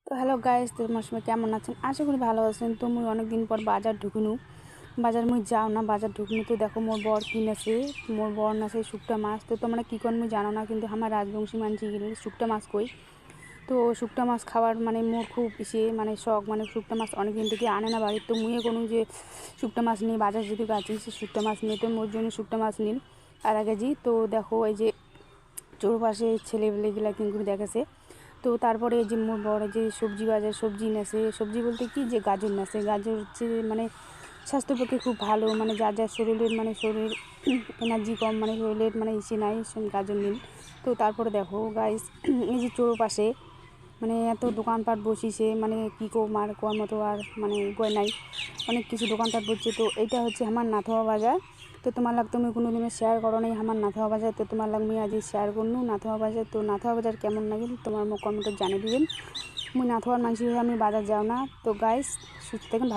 তো hello guys, তোমার সময় কেমন আছেন? আশা করি ভালো আছেন। তো মুই অনেক দিন পর বাজার ঢুকিনু। বাজার মুই যাও না, বাজার ঢুকিনু। তো দেখো মোর বর কিনেছে, মোর বর নাছে শুকটা মাছ। তো তোমরা কী কর মুই জানো না, কিন্তু আমার রাজবংশী মানছি কিনে শুকটা মাছ কই। তো শুকটা মাছ খাওয়ার মানে মোর খুব ইসে মানে শখ, মানে শুকটা মাছ অনেক দিন থেকে আনে না বাড়ির। তো মুইও কোনো যে শুকটা মাছ নিয়ে বাজার যদি গাছি সে শুকটা মাছ নিয়ে, তো মোর জন্য শুকটা মাছ নিন আধা কেজি। তো দেখো এই যে চৌপাশে ছেলেবেলেগুলা কিন্তু দেখেছে। তো তারপরে এই যে মোর বড় যে সবজি বাজার সবজি নেছে, সবজি বলতে কি যে গাজর নেছে। গাজর হচ্ছে মানে স্বাস্থ্যের পক্ষে খুব ভালো, মানে যার যার শরীরের মানে শরীর এনার্জি কম, মানে শরীরের মানে ইসে নাই, গাজর নিন। তো তারপরে দেখো গাইস, এই যে চৌপাশে মানে এত দোকানপাট বসিছে, মানে কী কো মার কোয়ার মতো আর মানে গয় নাই, অনেক কিছু দোকানপাট বসছে। তো এইটা হচ্ছে আমার নাথোয়া বাজার। তো তোমার লাগ তুমি কোনো দিনে শেয়ার করো নাই আমার নাথোয়া বাজার, তো তোমার লাগ আমি আজ শেয়ার করনু নাথোয়া বাজার। তো নাথোয়া বাজার কেমন লাগে তোমার কমেন্টে জানিয়ে দিবেন। মুই নাথোয়ার মানুষ হয়ে আমি বাজার যাও না। তো গাইস, সুস্থ থাকেন, ভালো।